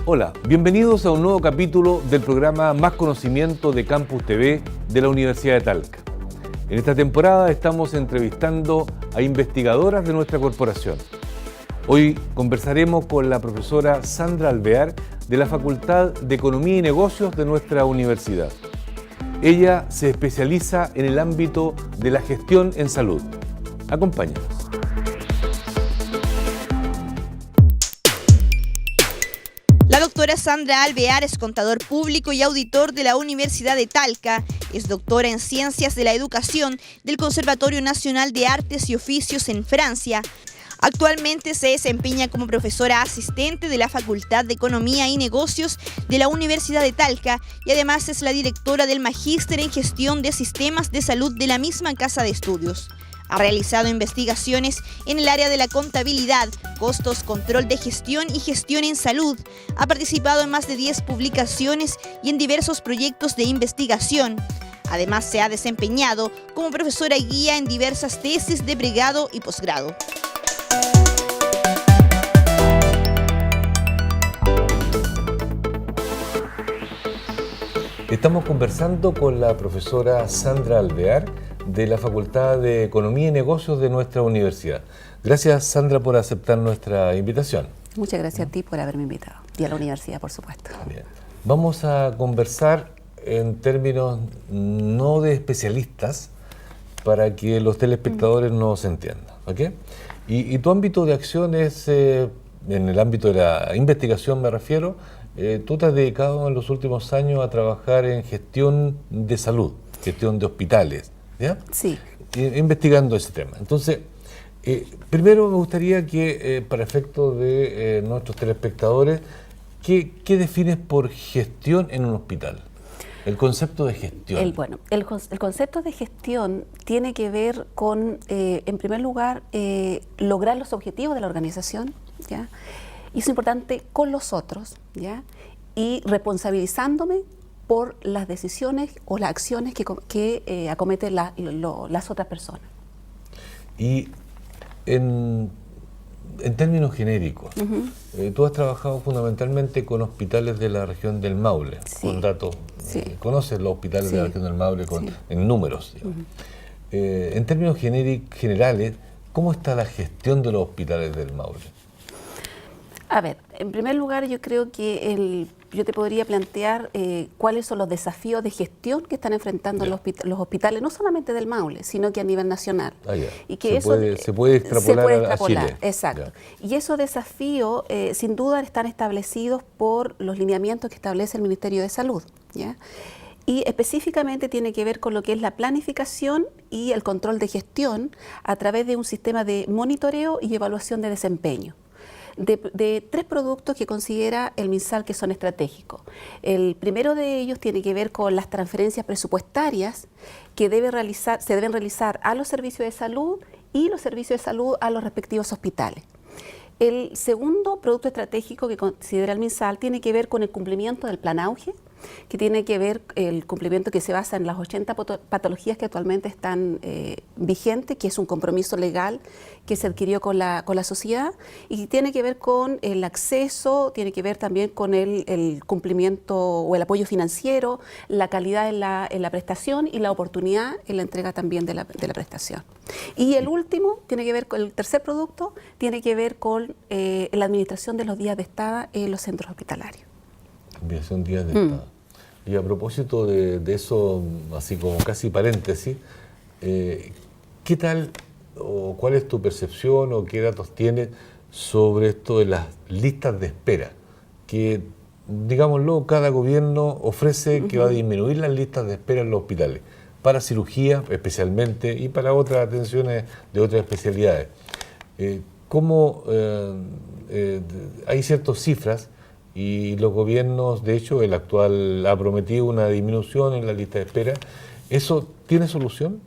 Hola, bienvenidos a un nuevo capítulo del programa Más Conocimiento de Campus TV de la Universidad de Talca. En esta temporada estamos entrevistando a investigadoras de nuestra corporación. Hoy conversaremos con la profesora Sandra Alvear de la Facultad de Economía y Negocios de nuestra universidad. Ella se especializa en el ámbito de la gestión en salud. Acompáñanos. La doctora Sandra Alvear es contador público y auditor de la Universidad de Talca. Es doctora en Ciencias de la Educación del Conservatorio Nacional de Artes y Oficios en Francia. Actualmente se desempeña como profesora asistente de la Facultad de Economía y Negocios de la Universidad de Talca y además es la directora del Magíster en Gestión de Sistemas de Salud de la misma casa de estudios. Ha realizado investigaciones en el área de la contabilidad, costos, control de gestión y gestión en salud. Ha participado en más de 10 publicaciones y en diversos proyectos de investigación. Además, se ha desempeñado como profesora guía en diversas tesis de pregrado y posgrado. Estamos conversando con la profesora Sandra Alvear de la Facultad de Economía y Negocios de nuestra universidad. Gracias, Sandra, por aceptar nuestra invitación. Muchas gracias a ti por haberme invitado y a la universidad, por supuesto. Bien. Vamos a conversar en términos no de especialistas para que los telespectadores nos entiendan, ¿ok? Y tu ámbito de acción es, en el ámbito de la investigación me refiero, tú te has dedicado en los últimos años a trabajar en gestión de salud, gestión de hospitales, ¿ya? Sí. Investigando ese tema. Entonces, primero me gustaría que, para efectos de nuestros telespectadores, ¿qué defines por gestión en un hospital? El concepto de gestión. El concepto de gestión tiene que ver con, en primer lugar, lograr los objetivos de la organización, ¿ya? Y es importante con los otros, ¿ya? Y responsabilizándome por las decisiones o las acciones que acometen las otras personas. Y en términos genéricos, tú has trabajado fundamentalmente con hospitales de la región del Maule, sí, con datos, sí, conoces los hospitales de la región del Maule sí, en números. En términos generales, ¿cómo está la gestión de los hospitales del Maule? A ver, en primer lugar yo creo que yo te podría plantear cuáles son los desafíos de gestión que están enfrentando los hospitales, no solamente del Maule, sino que a nivel nacional. Y que se puede extrapolar a Chile. Exacto. Ya. Y esos desafíos, sin duda, están establecidos por los lineamientos que establece el Ministerio de Salud, ¿ya? Y específicamente tiene que ver con lo que es la planificación y el control de gestión a través de un sistema de monitoreo y evaluación de desempeño. De 3 productos que considera el MinSal que son estratégicos. El primero de ellos tiene que ver con las transferencias presupuestarias que se deben realizar a los servicios de salud y los servicios de salud a los respectivos hospitales. El segundo producto estratégico que considera el MinSal tiene que ver con el cumplimiento del Plan Auge, que tiene que ver el cumplimiento que se basa en las 80 patologías que actualmente están vigentes, que es un compromiso legal que se adquirió con la sociedad, y tiene que ver con el acceso, tiene que ver también con el cumplimiento o el apoyo financiero, la calidad en la prestación y la oportunidad en la entrega también de la prestación. Y el último, tiene que ver con el tercer producto, tiene que ver con la administración de los días de estada en los centros hospitalarios. Administración días de estada. Y a propósito de eso, así como casi paréntesis, ¿qué tal o cuál es tu percepción o qué datos tienes sobre esto de las listas de espera? Que, digámoslo, cada gobierno ofrece que va a disminuir las listas de espera en los hospitales, para cirugía especialmente y para otras atenciones de otras especialidades. Hay ciertas cifras y los gobiernos, de hecho, el actual ha prometido una disminución en la lista de espera. ¿Eso tiene solución?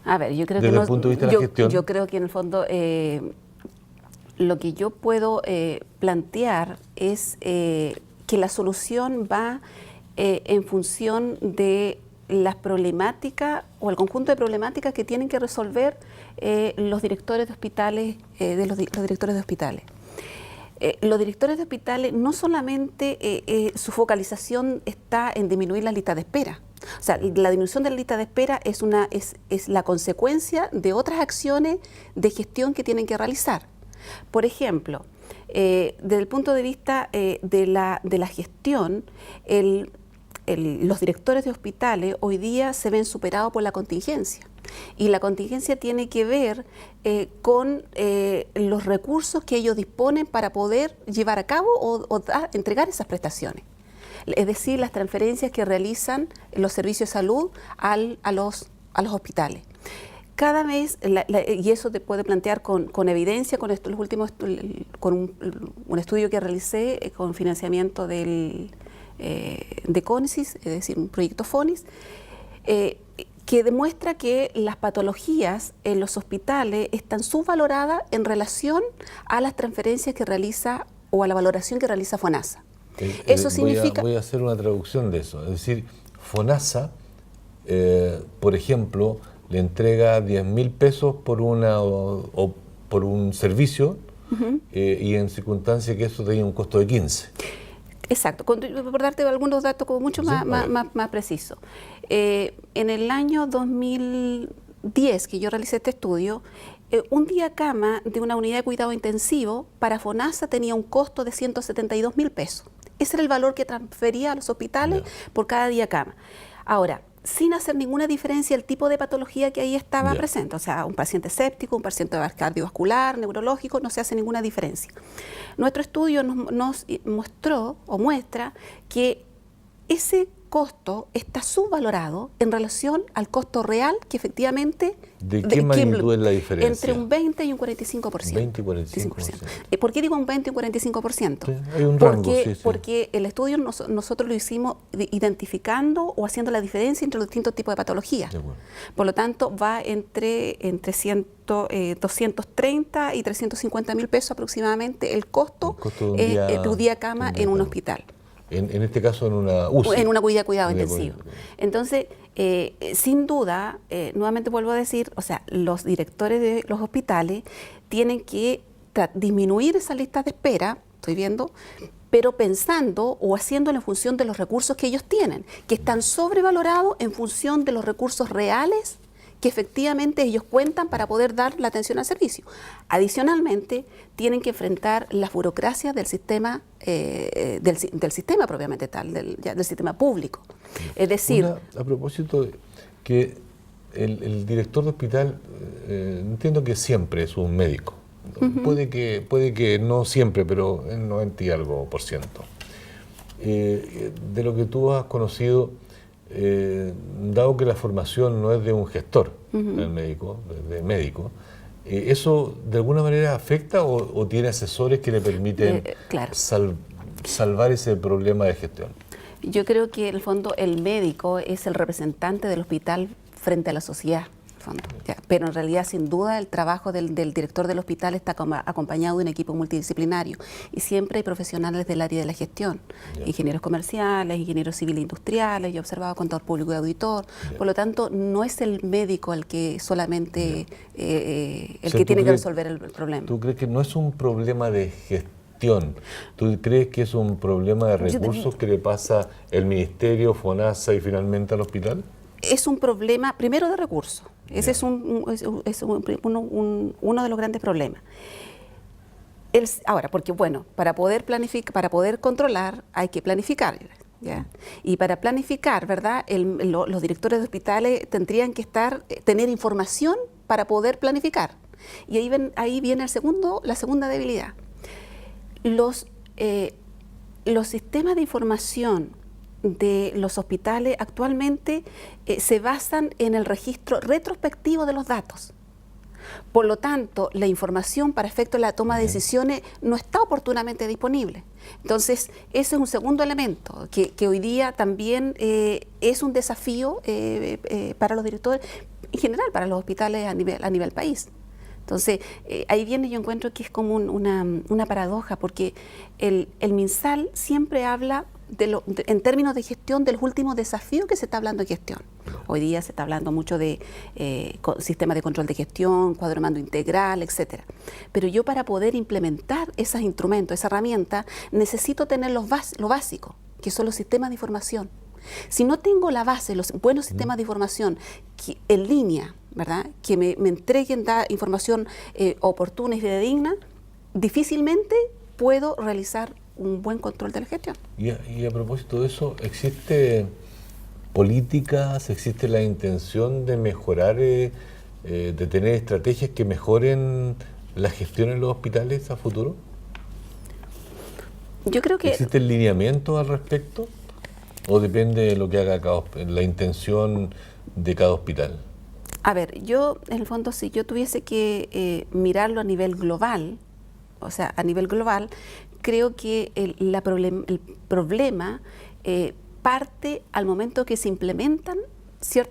A ver, yo creo desde el punto de vista de la gestión. Yo creo que en el fondo lo que yo puedo plantear es que la solución va en función de las problemáticas o el conjunto de problemáticas que tienen que resolver los directores de hospitales, los directores de hospitales. Los directores de hospitales no solamente su focalización está en disminuir la lista de espera. O sea, la disminución de la lista de espera es la consecuencia de otras acciones de gestión que tienen que realizar. Por ejemplo, desde el punto de vista de la gestión, los directores de hospitales hoy día se ven superados por la contingencia. Y la contingencia tiene que ver con los recursos que ellos disponen para poder llevar a cabo o entregar esas prestaciones. Es decir, las transferencias que realizan los servicios de salud a los hospitales. Cada mes, y eso te puede plantear con evidencia, con un estudio que realicé con financiamiento de CONICIS, es decir, un proyecto FONIS, que demuestra que las patologías en los hospitales están subvaloradas en relación a las transferencias que realiza o a la valoración que realiza FONASA. Eso significa... Voy a hacer una traducción de eso. Es decir, FONASA, por ejemplo, le entrega 10.000 pesos por por un servicio y en circunstancia que eso tenía un costo de 15. Exacto, por darte algunos datos como mucho más precisos. En el año 2010 que yo realicé este estudio, un día cama de una unidad de cuidado intensivo para FONASA tenía un costo de 172.000 pesos. Ese era el valor que transfería a los hospitales por cada día cama. Ahora, sin hacer ninguna diferencia el tipo de patología que ahí estaba presente, o sea, un paciente séptico, un paciente cardiovascular, neurológico, no se hace ninguna diferencia. Nuestro estudio nos mostró o muestra que ese costo está subvalorado en relación al costo real que efectivamente... ¿De qué magnitud es la diferencia? Entre un 20 y un 45%. 20 y 45%. ¿Por qué digo un 20 y un 45%? Sí, hay un rango, porque el estudio nosotros lo hicimos identificando o haciendo la diferencia entre los distintos tipos de patologías. Por lo tanto, va entre 230 y 350.000 pesos aproximadamente el costo de un día cama en un hospital. En este caso en una UCI. En una unidad de cuidado intensivo. Entonces, sin duda, nuevamente vuelvo a decir, o sea, los directores de los hospitales tienen que disminuir esa lista de espera, estoy viendo, pero pensando o haciéndolo en función de los recursos que ellos tienen, que están sobrevalorados en función de los recursos reales que efectivamente ellos cuentan para poder dar la atención al servicio. Adicionalmente, tienen que enfrentar las burocracias del sistema, del sistema propiamente tal, del sistema público. Es decir... A propósito de que el director de hospital, entiendo que siempre es un médico. Puede que no siempre, pero en 90 y algo %. De lo que tú has conocido... dado que la formación no es de un gestor del médico, de médico, ¿eso de alguna manera afecta o tiene asesores que le permiten salvar ese problema de gestión? Yo creo que en el fondo el médico es el representante del hospital frente a la sociedad. Pero en realidad, sin duda, el trabajo del director del hospital está acompañado de un equipo multidisciplinario y siempre hay profesionales del área de la gestión, ingenieros comerciales, ingenieros civiles industriales, yo he observado contador público y auditor. Por lo tanto, no es el médico el que solamente el que tiene que resolver el problema. ¿Tú crees que no es un problema de gestión? ¿Tú crees que es un problema de recursos que le pasa el ministerio, FONASA y finalmente al hospital? Es un problema, primero, de recursos. Ese es uno de los grandes problemas. Ahora, porque bueno, para poder planificar, para poder controlar, hay que planificar, ¿ya? Y para planificar, ¿verdad? Los directores de hospitales tendrían que tener información para poder planificar. Y ahí viene la segunda debilidad. Los sistemas de información de los hospitales actualmente se basan en el registro retrospectivo de los datos. Por lo tanto, la información para efecto de la toma de decisiones no está oportunamente disponible. Entonces, ese es un segundo elemento que hoy día también es un desafío para los directores, en general para los hospitales a nivel país. Entonces, ahí viene, yo encuentro que es como una paradoja, porque el MinSal siempre habla en términos de gestión de los últimos desafíos que se está hablando de gestión. Hoy día se está hablando mucho de sistemas de control de gestión, cuadro de mando integral, etcétera. Pero yo, para poder implementar esos instrumentos, esa herramienta, necesito tener lo básico, que son los sistemas de información. Si no tengo la base, los buenos sistemas de información en línea, ¿verdad?, que me entreguen información oportuna y fidedigna, difícilmente puedo realizar un buen control de la gestión. Y a propósito de eso, ¿existe políticas, existe la intención de mejorar, de tener estrategias que mejoren la gestión en los hospitales a futuro? Yo creo que... ¿Existe el lineamiento al respecto? ¿O depende de lo que haga la intención de cada hospital? A ver, yo, en el fondo, si yo tuviese que mirarlo a nivel global, o sea, a nivel global, creo que el problema parte al momento que se implementan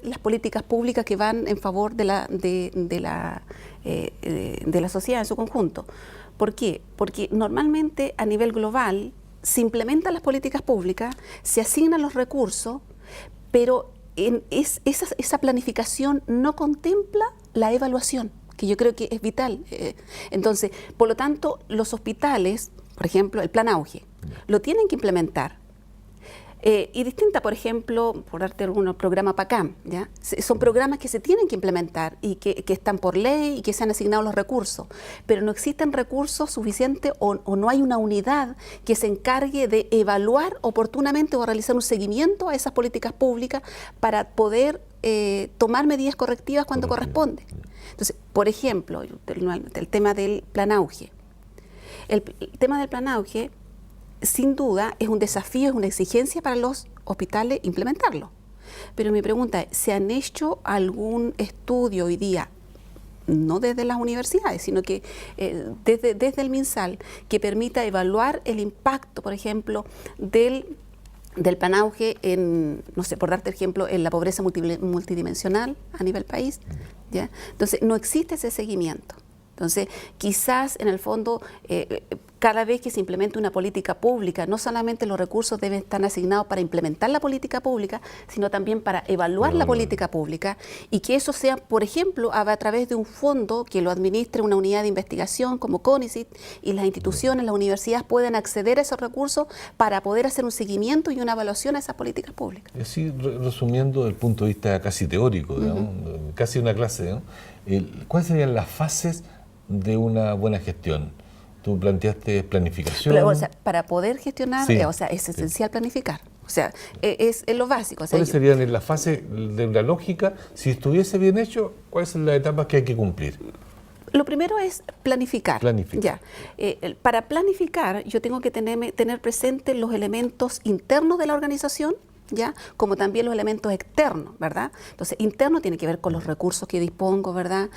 las políticas públicas que van en favor de la sociedad en su conjunto. ¿Por qué? Porque normalmente a nivel global se implementan las políticas públicas, se asignan los recursos, pero esa planificación no contempla la evaluación, que yo creo que es vital. Entonces, por lo tanto, los hospitales, por ejemplo, el plan Auge, lo tienen que implementar. Y distinta, por ejemplo, por darte algunos programas PACAM, ¿ya? Son programas que se tienen que implementar y que están por ley y que se han asignado los recursos, pero no existen recursos suficientes o no hay una unidad que se encargue de evaluar oportunamente o realizar un seguimiento a esas políticas públicas para poder tomar medidas correctivas cuando corresponde. Entonces, por ejemplo, el tema del plan Auge. El tema del plan Auge, sin duda, es un desafío, es una exigencia para los hospitales implementarlo. Pero mi pregunta es, ¿se han hecho algún estudio hoy día, no desde las universidades, sino que desde el MinSal, que permita evaluar el impacto, por ejemplo, del plan Auge en, no sé, por darte ejemplo, en la pobreza multidimensional a nivel país? ¿Ya? Entonces, no existe ese seguimiento. Entonces, quizás en el fondo, cada vez que se implemente una política pública, no solamente los recursos deben estar asignados para implementar la política pública, sino también para evaluar la política pública, y que eso sea, por ejemplo, a través de un fondo que lo administre una unidad de investigación como CONICYT, y las instituciones, las universidades pueden acceder a esos recursos para poder hacer un seguimiento y una evaluación a esas políticas públicas. Así, resumiendo desde el punto de vista casi teórico, digamos, casi una clase, ¿no? ¿Cuáles serían las fases de una buena gestión? Tú planteaste planificación. Pero, o sea, para poder gestionar, sí, es esencial planificar. O sea, es lo básico. O sea, ¿cuáles serían en la fase de una lógica? Si estuviese bien hecho, ¿cuáles son las etapas que hay que cumplir? Lo primero es planificar. Ya. Para planificar, yo tengo que tener presente los elementos internos de la organización, ¿ya? Como también los elementos externos, ¿verdad? Entonces, interno tiene que ver con los recursos que dispongo, ¿verdad?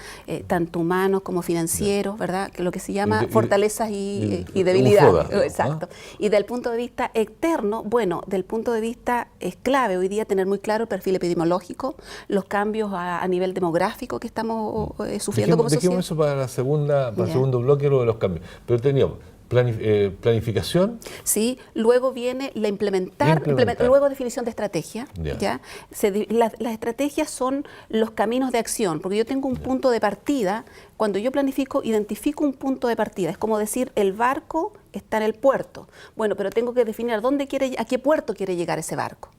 Tanto humanos como financieros, ¿verdad? Que lo que se llama fortalezas y debilidades. Exacto. Y del punto de vista externo, bueno, del punto de vista es clave hoy día tener muy claro el perfil epidemiológico, los cambios a nivel demográfico que estamos sufriendo como sociedad. Dejemos eso para el segundo bloque, lo de los cambios. Pero teníamos planificación. Sí, luego viene la implementar. Luego definición de estrategia. ¿Ya? Las estrategias son los caminos de acción, porque yo tengo un punto de partida. Cuando yo planifico, identifico un punto de partida. Es como decir, el barco está en el puerto. Bueno, pero tengo que definir a qué puerto quiere llegar ese barco.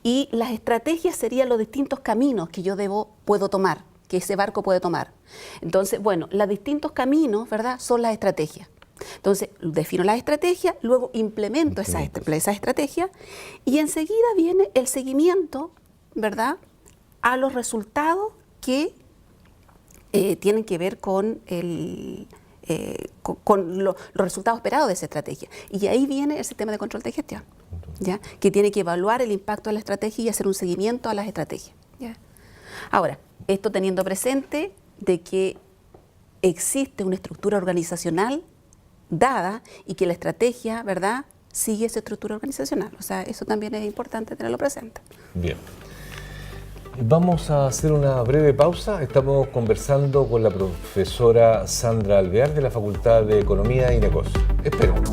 Y las estrategias serían los distintos caminos que yo puedo tomar, que ese barco puede tomar. Entonces, bueno, los distintos caminos, ¿verdad?, son las estrategias. Entonces, defino la estrategia, luego implemento esa estrategia y enseguida viene el seguimiento, ¿verdad?, a los resultados que tienen que ver con los resultados esperados de esa estrategia. Y ahí viene el sistema de control de gestión, ¿ya?, que tiene que evaluar el impacto de la estrategia y hacer un seguimiento a las estrategias, ¿ya? Ahora, esto teniendo presente de que existe una estructura organizacional dada y que la estrategia, ¿verdad?, sigue esa estructura organizacional. O sea, eso también es importante tenerlo presente. Bien. Vamos a hacer una breve pausa. Estamos conversando con la profesora Sandra Alvear de la Facultad de Economía y Negocios. Esperemos.